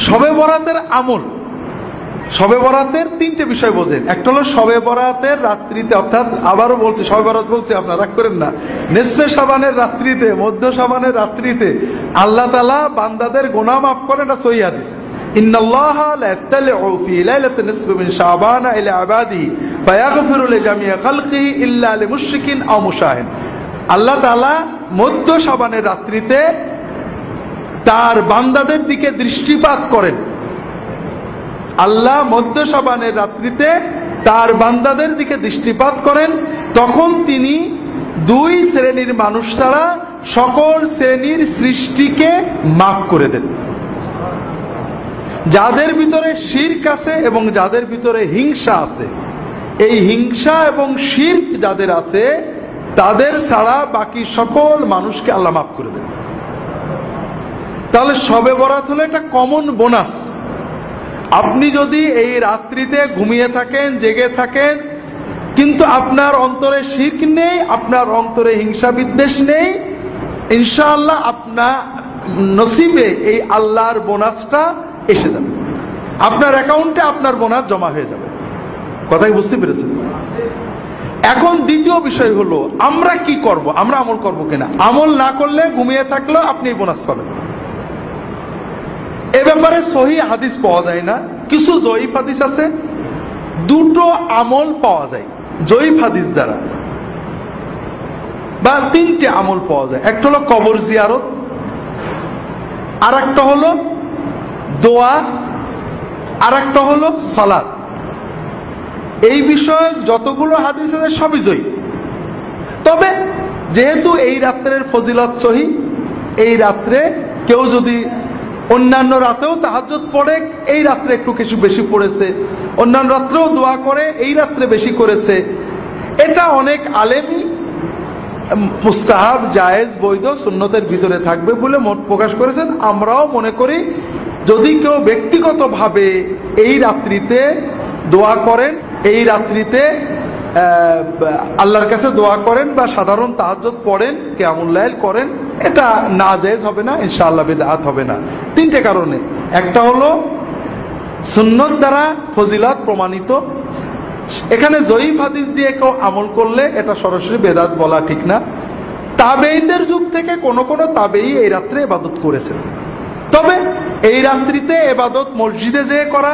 শবে বরাতের আমল, শবে বরাতের তিনটে বিষয় বোঝেন। একটা হলো শবে বরাতের রাত্রিতে, অর্থাৎ আবারও বলছি শবে বরাত বলছি, আপনারা রাগ করেন না, নিসফে শাবানের রাত্রিতে, মধ্য শাবানের রাত্রিতে আল্লাহ তাআলা বান্দাদের গুনাহ মাফ করেন। এটা সহিহ হাদিস। ইন্নাল্লাহা লা ইয়াত্তালিউ ফি লাইলাতিন নিসফি মিন শাবান ইলা ইবাদিহি ফায়াগফিরু লিজামিই খালকিহি ইল্লা লিমুশরিকিন আও মুশাহিন। আল্লাহ তাআলা মধ্য শাবানের রাত্রিতে তার বান্দাদের দিকে দৃষ্টিপাত করেন। আল্লাহ মধ্য শাবানের রাত্রিতে তার বান্দাদের দিকে দৃষ্টিপাত করেন, তখন তিনি দুই শ্রেণীর মানুষ ছাড়া সকল শ্রেণীর সৃষ্টিকে মাফ করে দেন। যাদের ভিতরে শিরক আছে এবং যাদের ভিতরে হিংসা আছে, এই হিংসা এবং শিরক যাদের আছে তাদের ছাড়া বাকি সকল মানুষকে আল্লাহ মাফ করে দেন। তাহলে শবে বরাত হলো একটা কমন বোনাস। আপনি যদি এই রাত্রিতে ঘুমিয়ে থাকেন, জেগে থাকেন, কিন্তু আপনার অন্তরে শিরক নেই, আপনার অন্তরে হিংসা বিদ্বেষ নেই, ইনশাআল্লাহ আপনার নসিবে এই আল্লাহর বোনাসটা এসে যাবে, আপনার অ্যাকাউন্টে আপনার বোনাস জমা হয়ে যাবে। কথাই বুঝতে পেরেছেন? এখন দ্বিতীয় বিষয় হলো আমরা কি করব, আমরা আমল করব কিনা। আমল না করলে, ঘুমিয়ে থাকলেও আপনি বোনাস পাবেন। এ ব্যাপারে সহিহ হাদিস পাওয়া যায় না, কিছু জয়ীফ হাদিস আছে। দুটো আমল পাওয়া যায় জয়ীফ হাদিস দ্বারা, বা তিনটে আমল পাওয়া যায়। একটা হলো কবর জিয়ারত, আর একটা হলো দোয়া, আর একটা হলো সালাত। এই বিষয়ে যতগুলো হাদিস আছে সবই জয়ীফ। তবে যেহেতু এই রাত্রের ফজিলত সহিহ, এই রাত্রে কেউ যদি অন্যান্য রাতেও তাহাজ্জুদ পড়ে, এই রাত্রে একটু কিছু বেশি পড়েছে, অন্যান্য রাত্রেও দোয়া করে, এই রাত্রে বেশি করেছে, এটা অনেক আলেমই মুস্তাহাব, জায়েজ, বৈধ, সুন্নতের ভিতরে থাকবে বলে মত প্রকাশ করেছেন। আমরাও মনে করি যদি কেউ ব্যক্তিগতভাবে এই রাত্রিতে দোয়া করেন, এই রাত্রিতে আল্লাহর কাছে দোয়া করেন বা সাধারণ তাহাজ্জুদ পড়েন, কিয়ামুল লাইল করেন, এটা নাজায়েজ হবে না, ইনশাআল্লাহ বিদআত হবে না। তিনটে কারণে। একটা হলো সুন্নত দ্বারা ফজিলত প্রমাণিত। এখানে জয়ীফ হাদিস দিয়ে কেউ আমল করলে এটা সরাসরি বেদাত বলা ঠিক না। তাবেঈদের যুগ থেকে কোন কোন তাবেঈ এই রাত্রে ইবাদত করেছেন। তবে এই রাত্রিতে ইবাদত মসজিদে যেয়ে করা,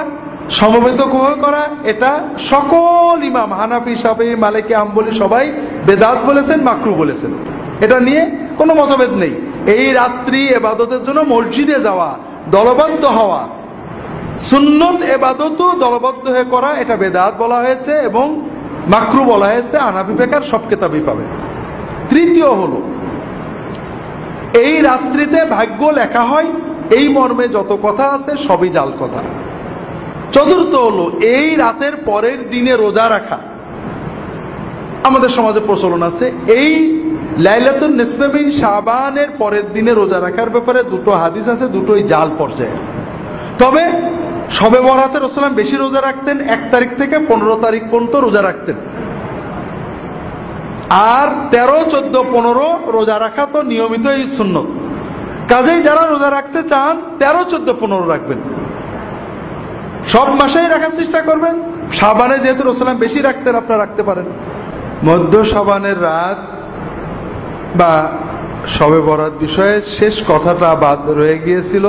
সমবেত করা, এটা সকল ইমাম হানাফি, শাফিঈ, মালিকি, হাম্বলি সবাই বেদাত বলেছেন, মাকরুহ বলেছেন। এটা নিয়ে কোনো মতভেদ নেই। এই রাত্রি ইবাদতের জন্য মসজিদে যাওয়া, দলবদ্ধ হওয়া, সুন্নত ইবাদতও দলবদ্ধ হয়ে করা, এটা বেদাত বলা হয়েছে এবং মাকরুহ বলা হয়েছে। হানাফি ফিকহের সব কিতাবেই পাবেন। তৃতীয় হলো এই রাত্রিতে ভাগ্য লেখা হয়, এই মর্মে যত কথা আছে সবই জাল কথা। চতুর্থ হলো এই রাতের পরের দিনে রোজা রাখা। আমাদের সমাজে প্রচলন আছে এই লাইলাতুন নিসফে মিন শাবানের পরের দিনে রোজা রাখার ব্যাপারে দুটো হাদিস আছে, দুটোই জাল পর্যায়ে। তবে শবে বরাতে রাসূলুল্লাহ বেশি রোজা রাখতেন, 1 তারিখ থেকে 15 তারিখ পর্যন্ত রোজা রাখতেন। আর 13, 14, 15 রোজা রাখা তো নিয়মিতই সুন্নত। কাজেই যারা রোজা রাখতে চান 13, 14, 15 রাখবেন। সব মাসেই রাখার চেষ্টা করবেন। শাবানে যেহেতু রাসূলুল্লাহ বেশি রাখতেন, আপনারা রাখতে পারেন। মধ্য শাবানের রাত বা শবে বরাত বিষয়ে শেষ কথাটা বাদ রয়ে গিয়েছিল।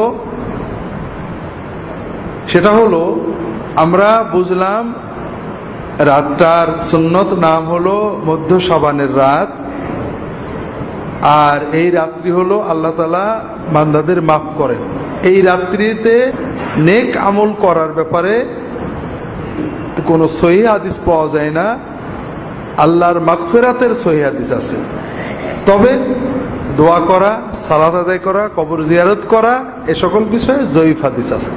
সেটা হলো আমরা বুঝলাম রাতটার সুন্নত নাম হলো মধ্য শাবানের রাত, আর এই রাত্রি হলো আল্লাহ তাআলা বান্দাদের মাফ করেন। এই রাত্রিতে নেক আমল করার ব্যাপারে কোনো সহিহ হাদিস পাওয়া যায় না। আল্লাহর মাগফিরাতের সহিহ হাদিস আছে। তবে দোয়া করা, সালাত আদায় করা, কবর জিয়ারত করা, এ সকল বিষয়ে জয়ীফ হাদিস আছে।